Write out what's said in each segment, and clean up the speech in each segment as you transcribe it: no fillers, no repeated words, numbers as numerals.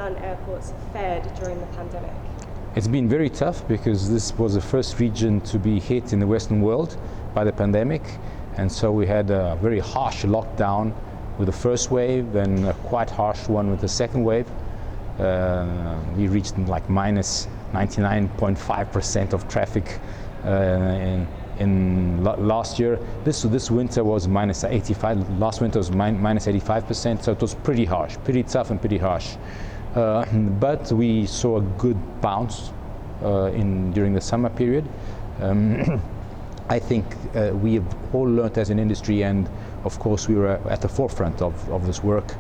Milan Airports fared during the pandemic? It's been very tough because this was the first region to be hit in the Western world by the pandemic, and so we had a very harsh lockdown with the first wave and a quite harsh one with the second wave. We reached like minus 99.5% of traffic in last year. This winter was minus 85. Last winter was minus 85%, so it was pretty harsh, pretty tough and pretty harsh. But we saw a good bounce during the summer period. I think we have all learned as an industry, and of course we were at the forefront of this work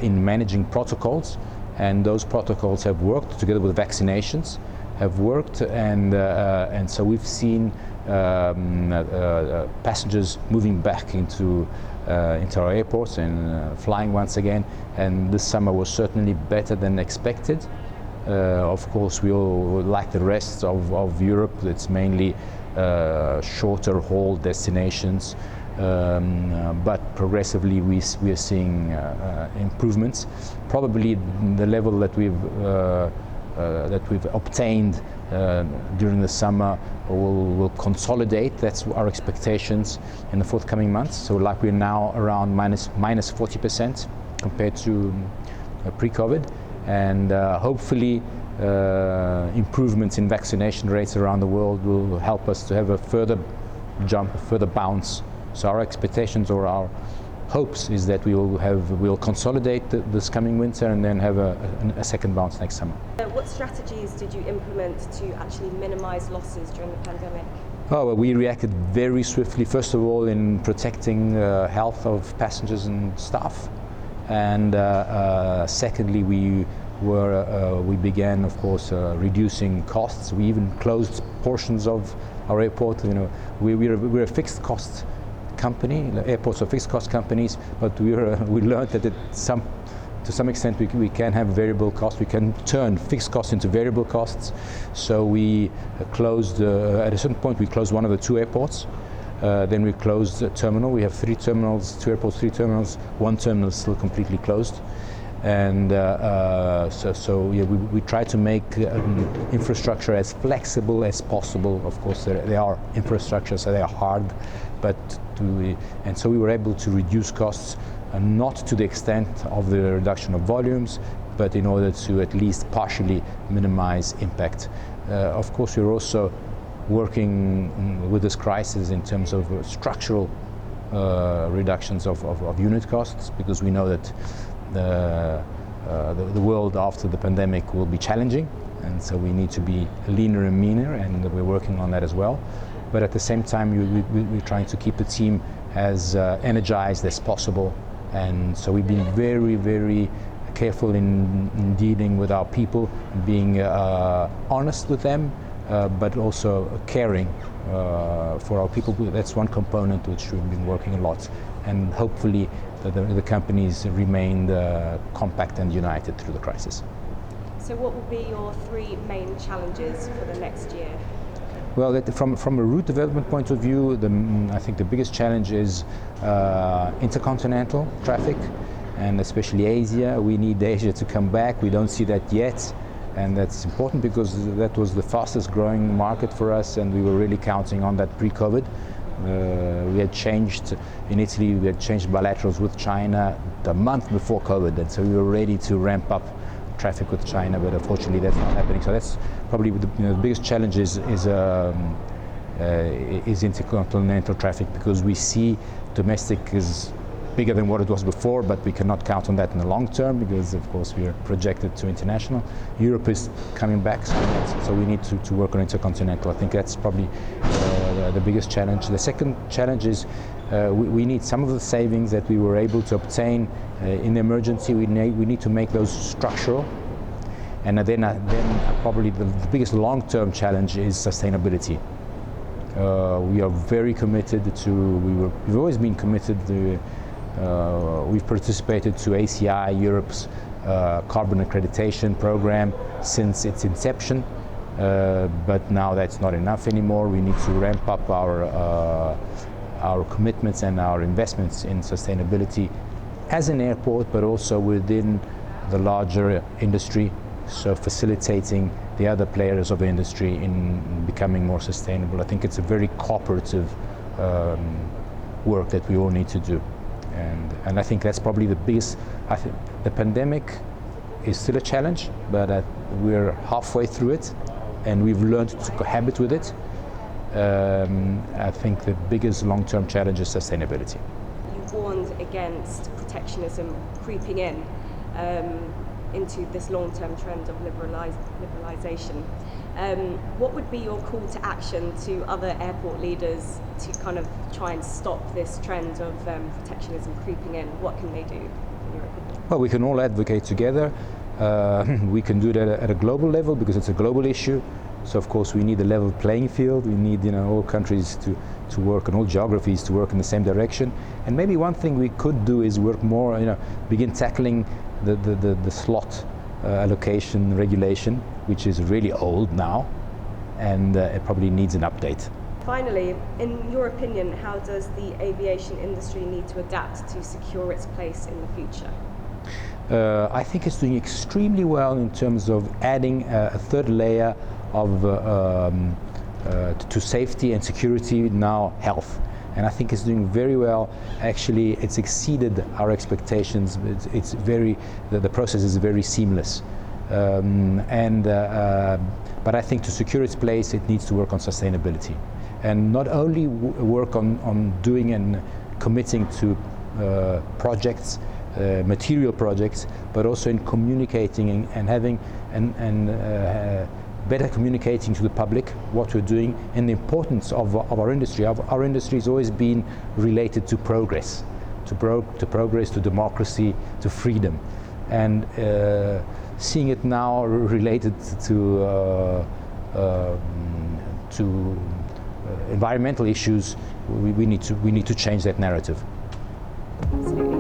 in managing protocols, and those protocols have worked together with vaccinations, have worked, and so we've seen passengers moving back into our airports and flying once again, and this summer was certainly better than expected. Of course, we all, like the rest of Europe, it's mainly shorter haul destinations, but progressively we are seeing improvements. Probably the level that we've obtained during the summer will consolidate. That's our expectations in the forthcoming months. So like we're now around minus 40% compared to pre-COVID, and hopefully improvements in vaccination rates around the world will help us to have a further jump, a further bounce. So our expectations or our hopes is that we'll consolidate this coming winter and then have a second bounce next summer. What strategies did you implement to actually minimize losses during the pandemic? Oh, well, we reacted very swiftly, first of all in protecting health of passengers and staff, and secondly we began, of course, reducing costs. We even closed portions of our airport. You know, we're a fixed cost company. Airports are fixed cost companies, but we learned that to some extent we can have variable costs. We can turn fixed costs into variable costs. So we closed at a certain point. We closed one of the two airports. Then we closed a terminal. We have 3 terminals, 2 airports, 3 terminals. One terminal is still completely closed. And we try to make infrastructure as flexible as possible. Of course, they are infrastructure, so they are hard, and so we were able to reduce costs, not to the extent of the reduction of volumes, but in order to at least partially minimize impact. Of course, we're also working with this crisis in terms of structural reductions of unit costs, because we know that the world after the pandemic will be challenging, and so we need to be leaner and meaner, and we're working on that as well. But at the same time, we're trying to keep the team as energized as possible, and so we've been very, very careful in dealing with our people, being honest with them, but also caring for our people. That's one component which we've been working a lot, and hopefully the companies remained compact and united through the crisis. So what will be your 3 main challenges for the next year? Well, from a route development point of view, I think the biggest challenge is intercontinental traffic, and especially Asia. We need Asia to come back. We don't see that yet, and that's important because that was the fastest growing market for us, and we were really counting on that pre-COVID. We had changed in Italy, we had changed bilaterals with China the month before COVID, and so we were ready to ramp up traffic with China, but unfortunately that's not happening. So that's probably the biggest challenge is intercontinental traffic, because we see domestic is bigger than what it was before, but we cannot count on that in the long term because, of course, we are projected to international. Europe is coming back, so we need to work on intercontinental. I think that's probably the biggest challenge. The second challenge is we need some of the savings that we were able to obtain in the emergency. We need to make those structural. And then probably the biggest long-term challenge is sustainability. We are very committed to, we've always been committed to, we've participated to ACI Europe's carbon accreditation program since its inception, but now that's not enough anymore. We need to ramp up our commitments and our investments in sustainability as an airport, but also within the larger industry, so facilitating the other players of the industry in becoming more sustainable. I think it's a very cooperative work that we all need to do. And I think that's probably the biggest. I think the pandemic is still a challenge, but we're halfway through it, and we've learned to cohabit with it. I think the biggest long-term challenge is sustainability. You warned against protectionism creeping in into this long-term trend of liberalisation. What would be your call to action to other airport leaders to kind of try and stop this trend of protectionism creeping in? What can they do, in your opinion? Well, we can all advocate together. We can do that at a global level because it's a global issue. So of course we need a level playing field. We need all countries to work and all geographies to work in the same direction. And maybe one thing we could do is work more, begin tackling the slot allocation regulation, which is really old now, and it probably needs an update. Finally, in your opinion, how does the aviation industry need to adapt to secure its place in the future? I think it's doing extremely well in terms of adding a third layer of to safety and security, now health. And I think it's doing very well. Actually, it's exceeded our expectations. The process is very seamless. But I think to secure its place, it needs to work on sustainability. And not only work on doing and committing to projects, material projects, but also in communicating and having better communicating to the public what we're doing and the importance of our industry. Our industry has always been related to progress, to progress, to democracy, to freedom, and seeing it now related to environmental issues, we need to change that narrative. Absolutely.